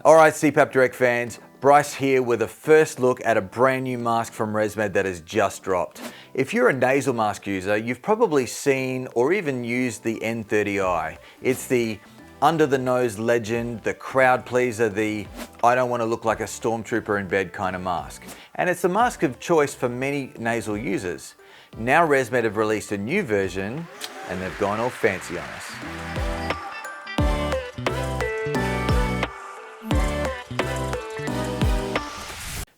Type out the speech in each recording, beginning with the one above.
Alright CPAP Direct fans, Bryce here with a first look at a brand new mask from ResMed that has just dropped. If you're a nasal mask user, you've probably seen or even used the N30i. It's the under the nose legend, the crowd pleaser, the I don't want to look like a stormtrooper in bed kind of mask. And it's the mask of choice for many nasal users. Now ResMed have released a new version and they've gone all fancy on us.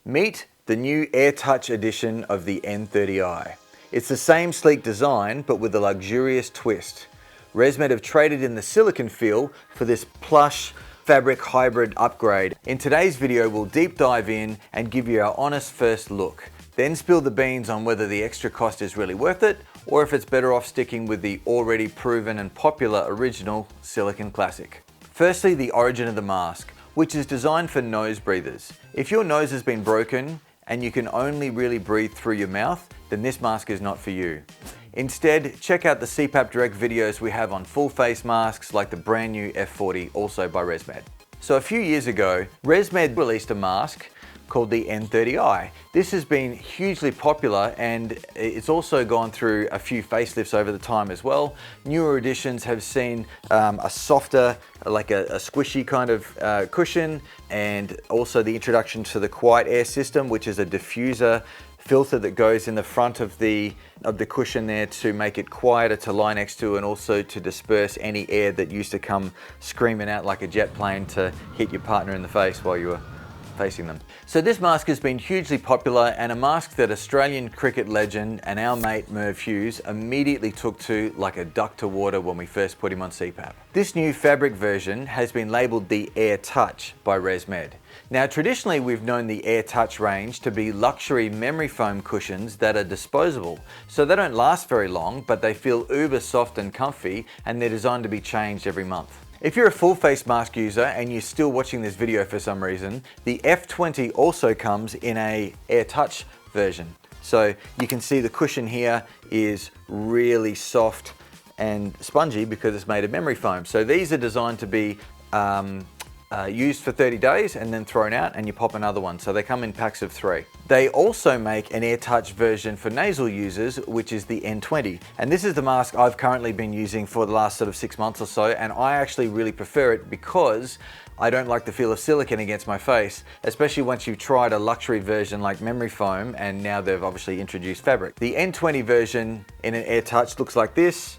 Meet the new AirTouch edition of the N30i. It's the same sleek design, but with a luxurious twist. ResMed have traded in the silicone feel for this plush fabric hybrid upgrade. In today's video, we'll deep dive in and give you our honest first look. Then spill the beans on whether the extra cost is really worth it, or if it's better off sticking with the already proven and popular original silicone classic. Firstly, the origin of the mask, which is designed for nose breathers. If your nose has been broken and you can only really breathe through your mouth, then this mask is not for you. Instead, check out the CPAP Direct videos we have on full face masks like the brand new F40, also by ResMed. So a few years ago, ResMed released a mask called the N30i. This has been hugely popular and it's also gone through a few facelifts over the time as well. Newer editions have seen a softer, like a squishy kind of cushion, and also the introduction to the Quiet Air system, which is a diffuser filter that goes in the front of the cushion there to make it quieter to lie next to, and also to disperse any air that used to come screaming out like a jet plane to hit your partner in the face while you were facing them. So this mask has been hugely popular, and a mask that Australian cricket legend and our mate Merv Hughes immediately took to like a duck to water when we first put him on CPAP. This new fabric version has been labelled the AirTouch by ResMed. Now traditionally we've known the AirTouch range to be luxury memory foam cushions that are disposable. So they don't last very long, but they feel uber soft and comfy, and they're designed to be changed every month. If you're a full face mask user and you're still watching this video for some reason, the F20 also comes in a AirTouch version. So you can see the cushion here is really soft and spongy because it's made of memory foam. So these are designed to be used for 30 days and then thrown out, and you pop another one. So they come in packs of 3. They also make an AirTouch version for nasal users, which is the N20. And this is the mask I've currently been using for the last sort of 6 months or so, and I actually really prefer it because I don't like the feel of silicone against my face, especially once you've tried a luxury version like memory foam, and now they've obviously introduced fabric. The N20 version in an AirTouch looks like this.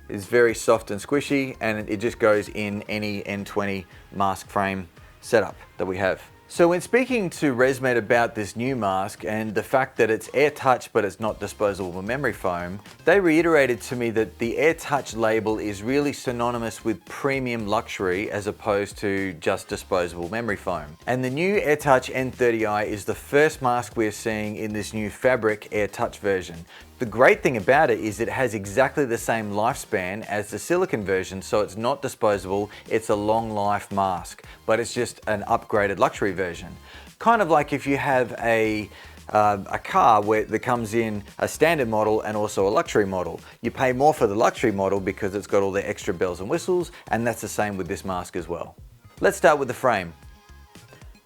It's very soft and squishy, and it just goes in any N20 mask frame setup that we have. So when speaking to ResMed about this new mask and the fact that it's AirTouch but it's not disposable memory foam, they reiterated to me that the AirTouch label is really synonymous with premium luxury as opposed to just disposable memory foam. And the new AirTouch N30i is the first mask we're seeing in this new fabric AirTouch version. The great thing about it is it has exactly the same lifespan as the silicone version, so it's not disposable, it's a long life mask, but it's just an upgraded luxury version. Kind of like if you have a car that comes in a standard model and also a luxury model. You pay more for the luxury model because it's got all the extra bells and whistles, and that's the same with this mask as well. Let's start with the frame.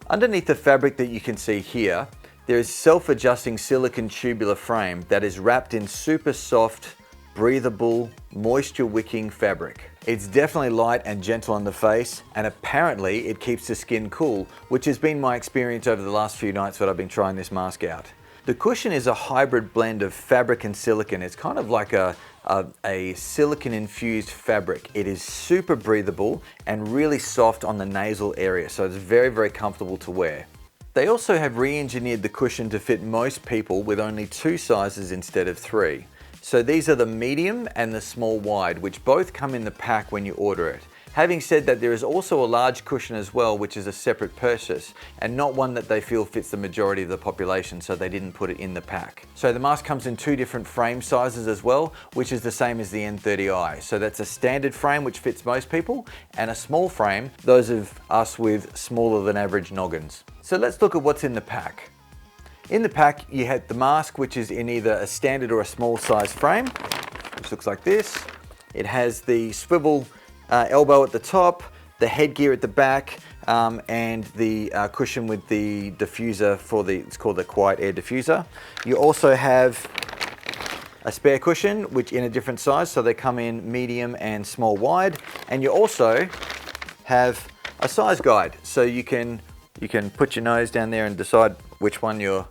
Underneath the fabric that you can see here, there is self-adjusting silicone tubular frame that is wrapped in super soft, breathable, moisture-wicking fabric. It's definitely light and gentle on the face, and apparently it keeps the skin cool, which has been my experience over the last few nights that I've been trying this mask out. The cushion is a hybrid blend of fabric and silicone. It's kind of like a silicone-infused fabric. It is super breathable and really soft on the nasal area, so it's very, very comfortable to wear. They also have re-engineered the cushion to fit most people with only 2 sizes instead of 3. So these are the medium and the small wide, which both come in the pack when you order it. Having said that, there is also a large cushion as well, which is a separate purchase and not one that they feel fits the majority of the population, so they didn't put it in the pack. So the mask comes in 2 different frame sizes as well, which is the same as the N30i. So that's a standard frame, which fits most people, and a small frame, those of us with smaller than average noggins. So let's look at what's in the pack. In the pack, you have the mask, which is in either a standard or a small size frame, which looks like this. It has the swivel elbow at the top, the headgear at the back, and the cushion with the diffuser it's called the Quiet Air Diffuser. You also have a spare cushion, which in a different size, so they come in medium and small wide. And you also have a size guide, so you can put your nose down there and decide which one you're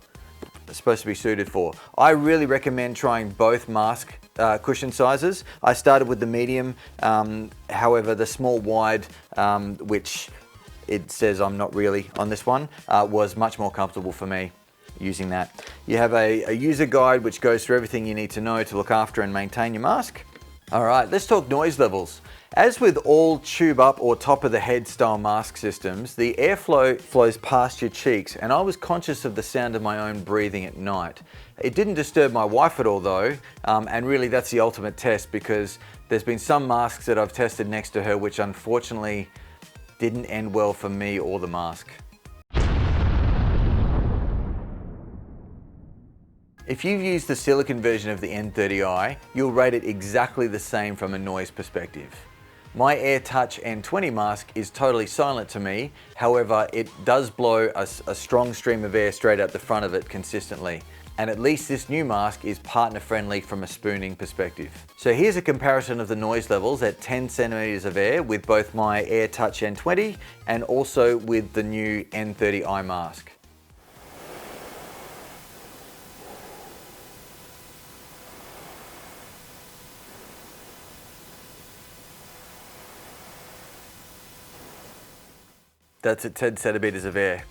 supposed to be suited for. I really recommend trying both mask cushion sizes. I started with the medium, however the small wide, which it says I'm not really on this one, was much more comfortable for me using that. You have a user guide which goes through everything you need to know to look after and maintain your mask. All right, let's talk noise levels. As with all tube up or top of the head style mask systems, the airflow flows past your cheeks, and I was conscious of the sound of my own breathing at night. It didn't disturb my wife at all though, and really that's the ultimate test, because there's been some masks that I've tested next to her which unfortunately didn't end well for me or the mask. If you've used the silicone version of the N30i, you'll rate it exactly the same from a noise perspective. My AirTouch N20 mask is totally silent to me, however it does blow a strong stream of air straight out the front of it consistently. And at least this new mask is partner friendly from a spooning perspective. So here's a comparison of the noise levels at 10 centimeters of air with both my AirTouch N20 and also with the new N30i mask. That's at 10 centimeters of air.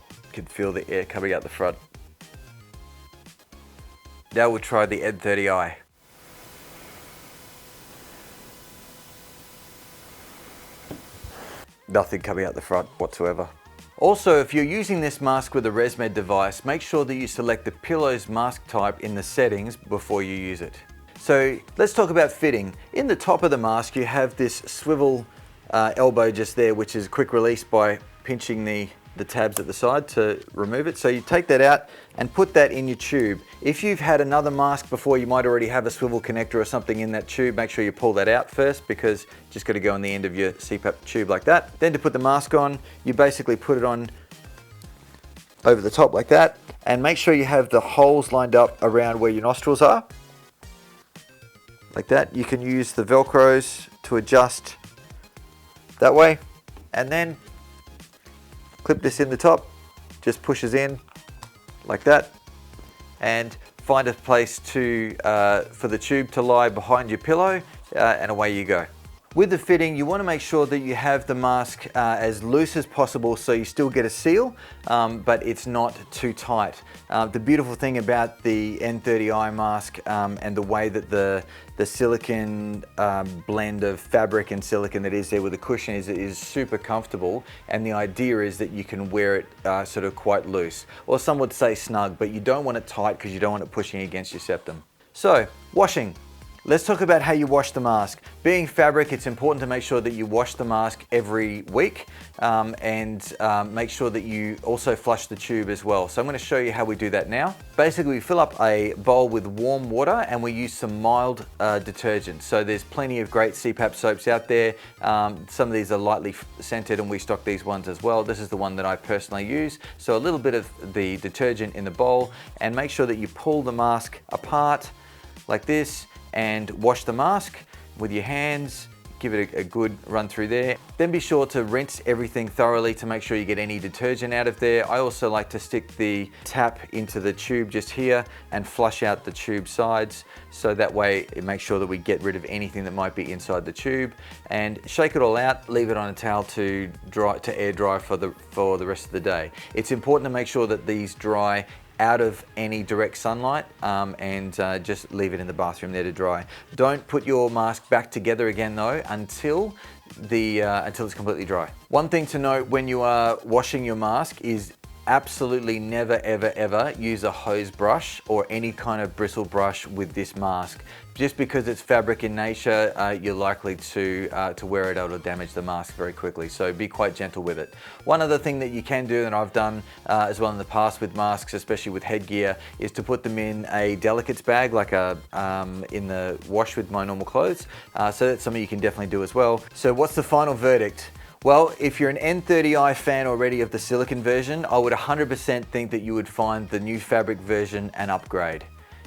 You can feel the air coming out the front. Now we'll try the N30i. Nothing coming out the front whatsoever. Also, if you're using this mask with a ResMed device, make sure that you select the Pillows mask type in the settings before you use it. So let's talk about fitting. In the top of the mask, you have this swivel elbow just there, which is quick release by pinching the tabs at the side to remove it. So you take that out and put that in your tube. If you've had another mask before, you might already have a swivel connector or something in that tube. Make sure you pull that out first, because you just got to go on the end of your CPAP tube like that. Then to put the mask on, you basically put it on over the top like that, and make sure you have the holes lined up around where your nostrils are. Like that. You can use the Velcros to adjust that way, and then clip this in the top, just pushes in like that, and find a place for the tube to lie behind your pillow, and away you go. With the fitting, you want to make sure that you have the mask as loose as possible so you still get a seal, but it's not too tight. The beautiful thing about the N30i mask and the way that the silicone blend of fabric and silicone that is there with the cushion is super comfortable, and the idea is that you can wear it sort of quite loose, or some would say snug, but you don't want it tight because you don't want it pushing against your septum. So, washing. Let's talk about how you wash the mask. Being fabric, it's important to make sure that you wash the mask every week, and make sure that you also flush the tube as well. So I'm going to show you how we do that now. Basically, we fill up a bowl with warm water and we use some mild detergent. So there's plenty of great CPAP soaps out there. Some of these are lightly scented and we stock these ones as well. This is the one that I personally use. So a little bit of the detergent in the bowl, and make sure that you pull the mask apart like this and wash the mask with your hands. Give it a good run through there. Then be sure to rinse everything thoroughly to make sure you get any detergent out of there. I also like to stick the tap into the tube just here and flush out the tube sides, so that way it makes sure that we get rid of anything that might be inside the tube, and shake it all out, leave it on a towel to air dry for the rest of the day. It's important to make sure that these dry out of any direct sunlight, and just leave it in the bathroom there to dry. Don't put your mask back together again though until it's completely dry. One thing to note when you are washing your mask is absolutely never ever use a hose brush or any kind of bristle brush with this mask. Just because it's fabric in nature, you're likely to wear it out or damage the mask very quickly, so be quite gentle with it. One other thing that you can do, and I've done as well in the past with masks, especially with headgear, is to put them in a delicates bag, like in the wash with my normal clothes. So that's something you can definitely do as well. So what's the final verdict? Well, if you're an N30i fan already of the silicone version, I would 100% think that you would find the new fabric version an upgrade.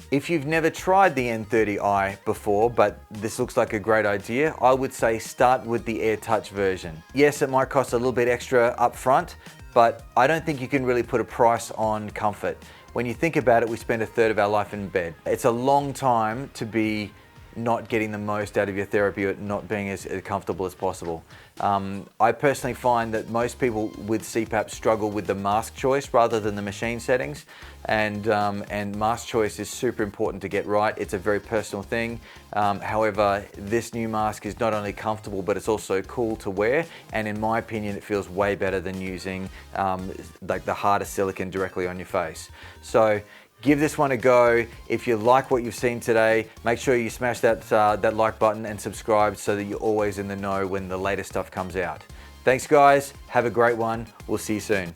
If you've never tried the N30i before, but this looks like a great idea, I would say start with the AirTouch version. Yes, it might cost a little bit extra up front, but I don't think you can really put a price on comfort. When you think about it, we spend a third of our life in bed. It's a long time to be not getting the most out of your therapy or not being as comfortable as possible. I personally find that most people with CPAP struggle with the mask choice rather than the machine settings, and mask choice is super important to get right. It's a very personal thing. However, this new mask is not only comfortable, but it's also cool to wear, and in my opinion, it feels way better than using like the harder silicone directly on your face. So give this one a go. If you like what you've seen today, make sure you smash that like button and subscribe so that you're always in the know when the latest stuff comes out. Thanks guys, have a great one. We'll see you soon.